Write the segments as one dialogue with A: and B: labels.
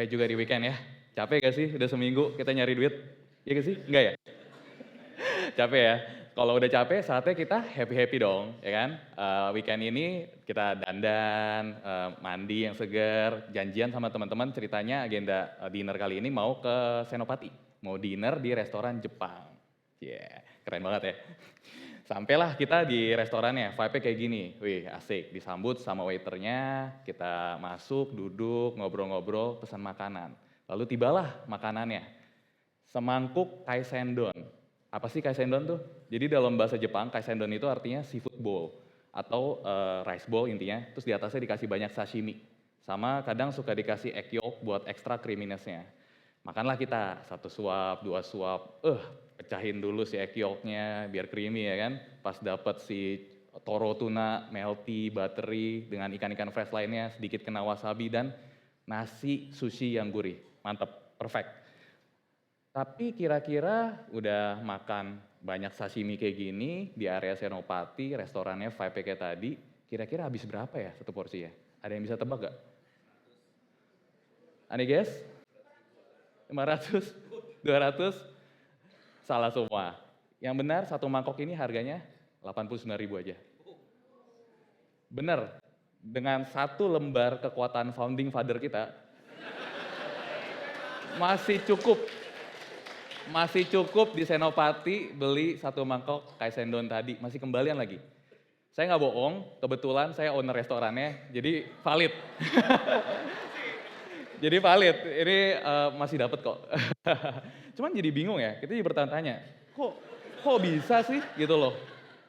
A: Capek juga di weekend ya. Capek gak sih udah seminggu kita nyari duit? Iya gak sih? Enggak ya? Capek ya? Kalau udah capek saatnya kita happy-happy dong, ya kan? Weekend ini kita dandan, mandi yang seger, janjian sama teman-teman ceritanya agenda dinner kali ini mau ke Senopati. Mau dinner di restoran Jepang. Yeah, keren banget ya. Sampailah kita di restorannya, vibe-nya kayak gini, wih asik, disambut sama waiternya, kita masuk, duduk, ngobrol-ngobrol, pesan makanan. Lalu tibalah makanannya, semangkuk kaisendon. Apa sih kaisendon tuh? Jadi dalam bahasa Jepang, kaisendon itu artinya seafood bowl, atau rice bowl intinya, terus di atasnya dikasih banyak sashimi. Sama kadang suka dikasih egg yolk buat ekstra creaminess-nya. Makanlah kita, satu suap, dua suap, pecahin dulu si egg yolknya biar creamy ya kan. Pas dapet si toro tuna, melty, buttery, dengan ikan-ikan fresh lainnya, sedikit kena wasabi dan nasi sushi yang gurih. Mantep, perfect. Tapi kira-kira udah makan banyak sashimi kayak gini di area Senopati, restorannya vibe kayak tadi, kira-kira habis berapa ya satu porsi ya? Ada yang bisa tebak gak? Aneh guys? 500? 200? Salah semua. Yang benar satu mangkok ini harganya 89.000 aja. Bener, dengan satu lembar kekuatan founding father kita, masih cukup. Masih cukup di Senopati beli satu mangkok kaisendon tadi, masih kembalian lagi. Saya nggak bohong, kebetulan saya owner restorannya, jadi valid. Jadi valid, ini masih dapat kok. Cuman jadi bingung ya, kita jadi bertanya-tanya, kok bisa sih gitu loh.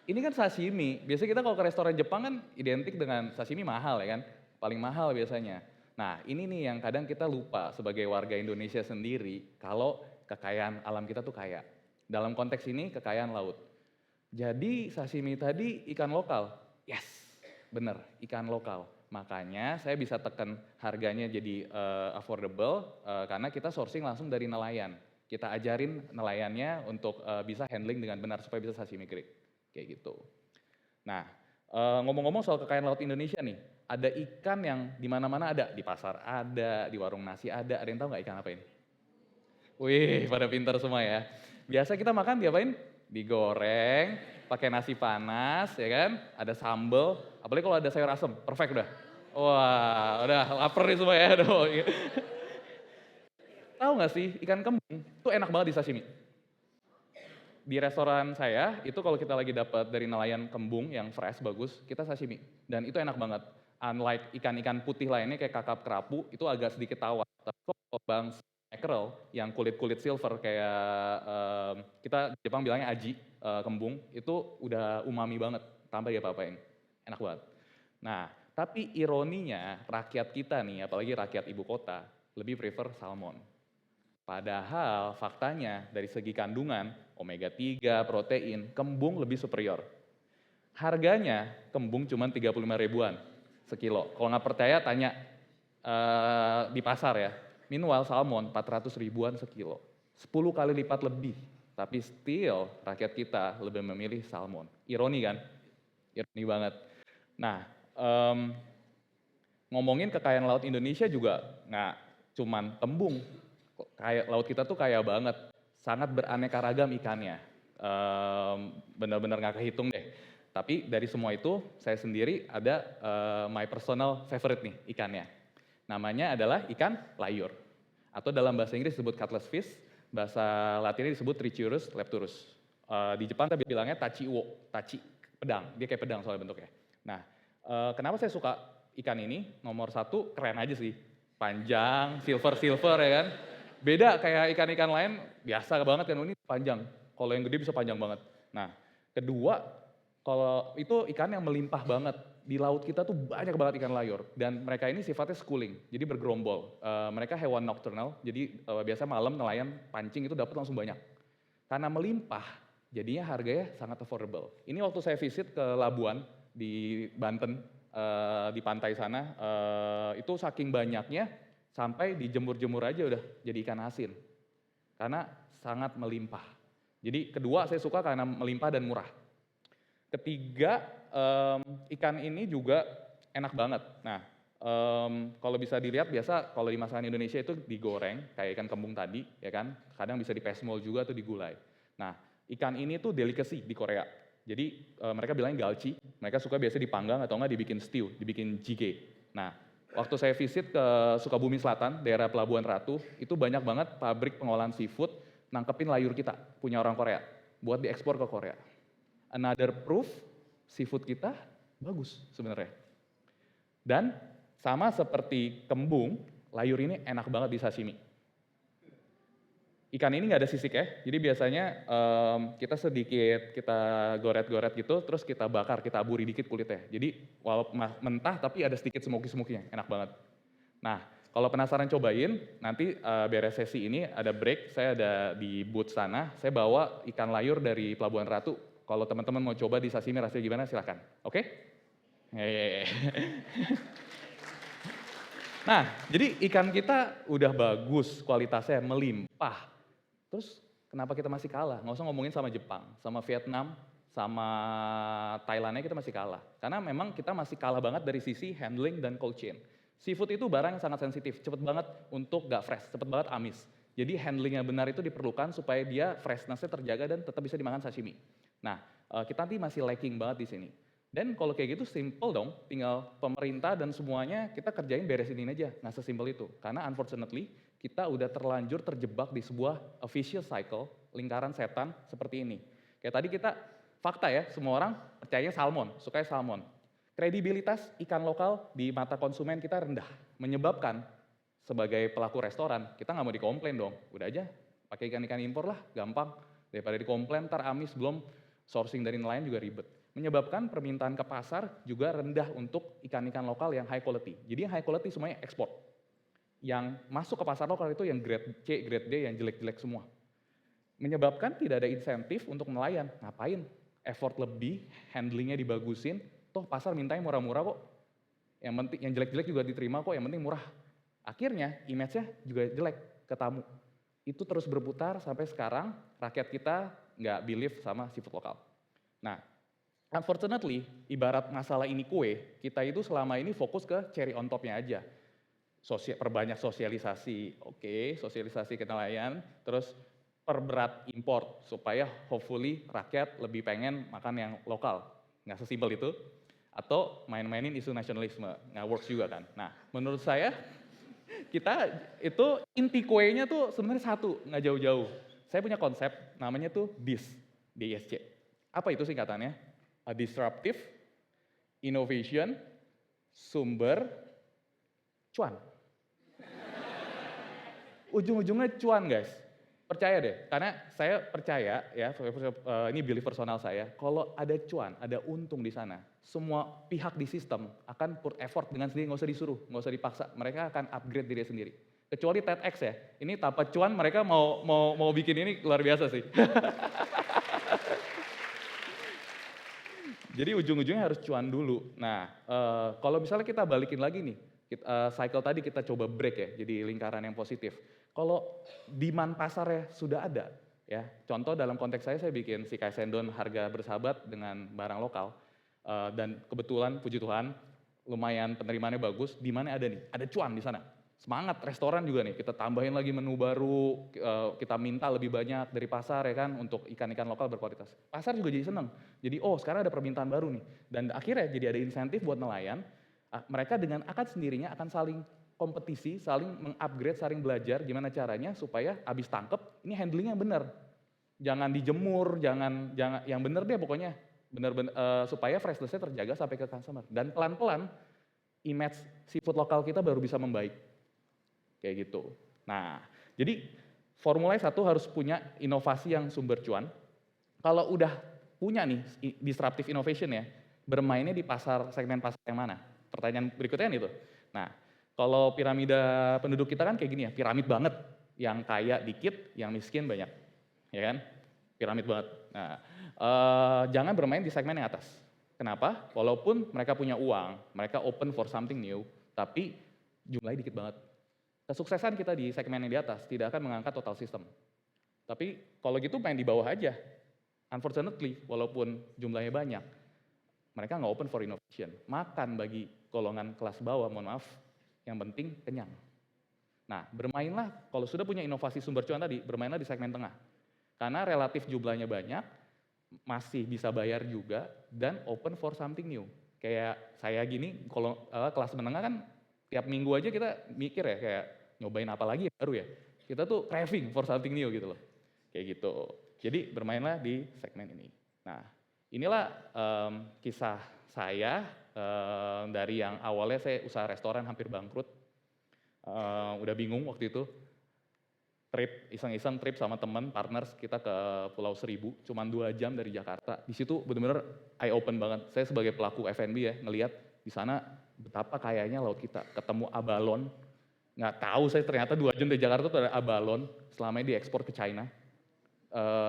A: Ini kan sashimi, biasanya kita kalau ke restoran Jepang kan identik dengan sashimi mahal ya kan, paling mahal biasanya. Nah ini nih yang kadang kita lupa sebagai warga Indonesia sendiri, kalau kekayaan alam kita tuh kaya. Dalam konteks ini kekayaan laut. Jadi sashimi tadi ikan lokal, yes bener ikan lokal. Makanya saya bisa tekan harganya jadi affordable karena kita sourcing langsung dari nelayan. Kita ajarin nelayannya untuk bisa handling dengan benar supaya bisa sashimi grade, kayak gitu. Nah, ngomong-ngomong soal kekayaan laut Indonesia nih, ada ikan yang di mana-mana ada, di pasar ada, di warung nasi ada yang tahu nggak ikan apa ini? Wih, pada pintar semua ya. Biasa kita makan diapain? Digoreng, pakai nasi panas, ya kan? Ada sambel, apalagi kalau ada sayur asem, perfect udah. Wah, udah lapar nih semua ya. Aduh. Tahu nggak sih, ikan kembung itu enak banget di sashimi. Di restoran saya, itu kalau kita lagi dapat dari nelayan kembung yang fresh, bagus, kita sashimi. Dan itu enak banget. Unlike ikan-ikan putih lainnya kayak kakap kerapu, itu agak sedikit tawar. Tapi kalau bang mackerel yang kulit-kulit silver kayak kita di Jepang bilangnya aji, kembung, itu udah umami banget, tanpa dia apa-apain. Enak banget. Nah, tapi ironinya rakyat kita nih, apalagi rakyat ibu kota, lebih prefer salmon. Padahal faktanya dari segi kandungan, omega 3, protein, kembung lebih superior. Harganya kembung cuma 35 ribuan sekilo. Kalau nggak percaya tanya di pasar ya. Minimal salmon 400 ribuan sekilo. 10 kali lipat lebih. Tapi still rakyat kita lebih memilih salmon. Ironi kan? Ironi banget. Nah, ngomongin kekayaan laut Indonesia juga nggak cuman kembung. Laut kita tuh kaya banget, sangat beraneka ragam ikannya. Benar-benar nggak kehitung deh. Tapi dari semua itu, saya sendiri ada my personal favorite nih ikannya. Namanya adalah ikan layur. Atau dalam bahasa Inggris disebut cutlass fish, bahasa Latinnya disebut Trichiurus lepturus. Di Jepang kita bilangnya tachiwo, tachi, pedang. Dia kayak pedang soalnya bentuknya. Nah, kenapa saya suka ikan ini? Nomor satu, keren aja sih. Panjang, silver-silver ya kan. Beda kayak ikan-ikan lain, biasa banget kan, ini panjang. Kalau yang gede bisa panjang banget. Nah, kedua, kalau itu ikan yang melimpah banget. Di laut kita tuh banyak banget ikan layur. Dan mereka ini sifatnya schooling, jadi bergerombol. Mereka hewan nocturnal, jadi biasa malam nelayan pancing itu dapat langsung banyak. Karena melimpah, jadinya harganya sangat affordable. Ini waktu saya visit ke Labuan di Banten, di pantai sana, itu saking banyaknya sampai dijemur-jemur aja udah jadi ikan asin. Karena sangat melimpah. Jadi kedua saya suka karena melimpah dan murah. Ketiga, ikan ini juga enak banget. Nah, Kalau bisa dilihat biasa kalau di masakan Indonesia itu digoreng kayak ikan kembung tadi, ya kan. Kadang bisa dipesmol juga atau digulai. Nah, ikan ini tuh delicacy di Korea. Jadi mereka bilangnya galchi, mereka suka biasa dipanggang atau enggak dibikin stew, dibikin jjigae. Nah, waktu saya visit ke Sukabumi Selatan, daerah Pelabuhan Ratu, itu banyak banget pabrik pengolahan seafood nangkepin layur kita, punya orang Korea, buat diekspor ke Korea. Another proof, seafood kita bagus sebenarnya. Dan sama seperti kembung, layur ini enak banget di sashimi. Ikan ini nggak ada sisik ya, jadi biasanya kita sedikit, kita goret-goret gitu, terus kita bakar, kita aburi dikit kulitnya. Jadi walaupun mentah tapi ada sedikit smoky-smoky-nya, enak banget. Nah, kalau penasaran cobain, nanti beres sesi ini ada break, saya ada di booth sana, saya bawa ikan layur dari Pelabuhan Ratu. Kalau teman-teman mau coba di sashimi rasanya gimana, silakan. Oke? Nah, jadi ikan kita udah bagus, kualitasnya melimpah. Terus kenapa kita masih kalah? Nggak usah ngomongin sama Jepang, sama Vietnam, sama Thailandnya kita masih kalah. Karena memang kita masih kalah banget dari sisi handling dan cold chain. Seafood itu barang yang sangat sensitif, cepet banget untuk nggak fresh, cepet banget amis. Jadi handling yang benar itu diperlukan supaya dia freshness-nya terjaga dan tetap bisa dimakan sashimi. Nah, kita nanti masih lacking banget di sini. Dan kalau kayak gitu simple dong, tinggal pemerintah dan semuanya kita kerjain beresin ini aja, nggak sesimpel itu. Karena unfortunately kita udah terlanjur terjebak di sebuah vicious cycle, lingkaran setan seperti ini. Kayak tadi kita, fakta ya, semua orang percayanya salmon, sukanya salmon. Kredibilitas ikan lokal di mata konsumen kita rendah, menyebabkan sebagai pelaku restoran, kita nggak mau dikomplain dong, udah aja pakai ikan-ikan impor lah, gampang. Daripada dikomplain, ntar amis, belum sourcing dari nelayan juga ribet. Menyebabkan permintaan ke pasar juga rendah untuk ikan-ikan lokal yang high quality. Jadi yang high quality semuanya ekspor. Yang masuk ke pasar lokal itu yang grade C, grade D, yang jelek-jelek semua. Menyebabkan tidak ada insentif untuk nelayan. Ngapain? Effort lebih, handlingnya dibagusin, toh pasar mintanya murah-murah kok. Yang jelek-jelek juga diterima kok, yang penting murah. Akhirnya image-nya juga jelek ke tamu. Itu terus berputar sampai sekarang rakyat kita nggak believe sama seafood lokal. Nah, unfortunately, ibarat masalah ini kue, kita itu selama ini fokus ke cherry on top-nya aja. Perbanyak sosialisasi, oke, sosialisasi ke nelayan, terus perberat import, supaya hopefully rakyat lebih pengen makan yang lokal. Nggak sesimpel itu. Atau main-mainin isu nasionalisme, nggak works juga kan. Nah, menurut saya, kita itu inti kuenya tuh sebenarnya satu, nggak jauh-jauh. Saya punya konsep, namanya tuh DISC. Apa itu singkatannya? Disruptive, innovation, sumber, cuan. Ujung-ujungnya cuan guys. Percaya deh, karena saya percaya ya, ini belief personal saya, kalau ada cuan, ada untung di sana, semua pihak di sistem akan put effort dengan sendiri, nggak usah disuruh, nggak usah dipaksa, mereka akan upgrade diri sendiri. Kecuali TEDx ya, ini tanpa cuan mereka mau bikin ini luar biasa sih. Jadi ujung-ujungnya harus cuan dulu. Nah, kalau misalnya kita balikin lagi nih, cycle tadi kita coba break ya, jadi lingkaran yang positif. Kalau demand pasarnya sudah ada, ya contoh dalam konteks saya bikin si Kaisendon harga bersahabat dengan barang lokal, dan kebetulan puji Tuhan lumayan penerimaannya bagus, di mana ada nih, ada cuan di sana. Semangat restoran juga nih, kita tambahin lagi menu baru, kita minta lebih banyak dari pasar ya kan, untuk ikan-ikan lokal berkualitas. Pasar juga jadi seneng, jadi oh sekarang ada permintaan baru nih, dan akhirnya jadi ada insentif buat nelayan, mereka dengan akan sendirinya akan saling kompetisi, saling mengupgrade, saling belajar gimana caranya supaya habis tangkep, ini handlingnya benar. Jangan dijemur, jangan yang benar deh pokoknya. Benar-benar supaya freshness-nya terjaga sampai ke customer. Dan pelan-pelan image seafood lokal kita baru bisa membaik. Kayak gitu. Nah, jadi Formula 1 harus punya inovasi yang sumber cuan. Kalau udah punya nih disruptive innovation ya, bermainnya di segmen pasar yang mana? Pertanyaan berikutnya nih tuh. Nah, kalau piramida penduduk kita kan kayak gini ya, piramid banget. Yang kaya dikit, yang miskin banyak. Ya kan? Piramid banget. Nah, jangan bermain di segmen yang atas. Kenapa? Walaupun mereka punya uang, mereka open for something new, tapi jumlahnya dikit banget. Kesuksesan kita di segmen yang di atas tidak akan mengangkat total sistem. Tapi kalau gitu main di bawah aja. Unfortunately, walaupun jumlahnya banyak, mereka nggak open for innovation. Makan bagi golongan kelas bawah, mohon maaf, yang penting kenyang. Nah, bermainlah kalau sudah punya inovasi sumber cuan tadi, bermainlah di segmen tengah. Karena relatif jumlahnya banyak, masih bisa bayar juga, dan open for something new. Kayak saya gini, kalau kelas menengah kan tiap minggu aja kita mikir ya, kayak nyobain apa lagi ya baru ya. Kita tuh craving for something new gitu loh. Kayak gitu. Jadi bermainlah di segmen ini. Nah, inilah kisah saya dari yang awalnya saya usaha restoran hampir bangkrut. Udah bingung waktu itu, trip, iseng-iseng trip sama teman, partners, kita ke Pulau Seribu, cuma 2 jam dari Jakarta. Di situ benar-benar eye open banget. Saya sebagai pelaku F&B ya, ngelihat di sana betapa kayanya laut kita. Ketemu abalon, nggak tahu saya ternyata 2 jam dari Jakarta tuh ada abalon, selama ini diekspor ke China.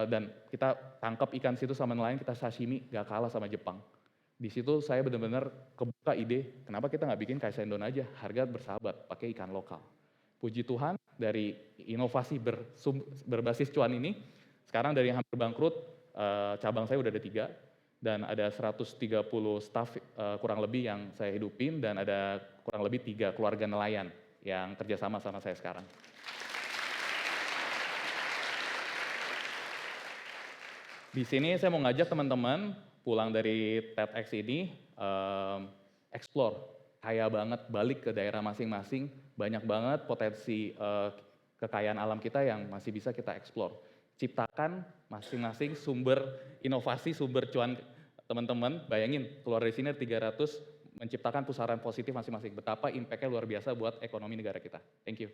A: Dan kita tangkap ikan situ sama nelayan, kita sashimi, gak kalah sama Jepang. Di situ saya benar-benar kebuka ide, kenapa kita nggak bikin kayak Sendon aja, harga bersahabat, pakai ikan lokal. Puji Tuhan, dari inovasi berbasis cuan ini, sekarang dari yang hampir bangkrut, cabang saya udah ada 3, dan ada 130 staff kurang lebih yang saya hidupin, dan ada kurang lebih 3 keluarga nelayan yang kerjasama sama saya sekarang. Di sini saya mau ngajak teman-teman pulang dari TEDx ini, explore, kaya banget, balik ke daerah masing-masing, banyak banget potensi kekayaan alam kita yang masih bisa kita explore. Ciptakan masing-masing sumber inovasi, sumber cuan teman-teman, bayangin keluar dari sini 300, menciptakan pusaran positif masing-masing, betapa impact-nya luar biasa buat ekonomi negara kita. Thank you.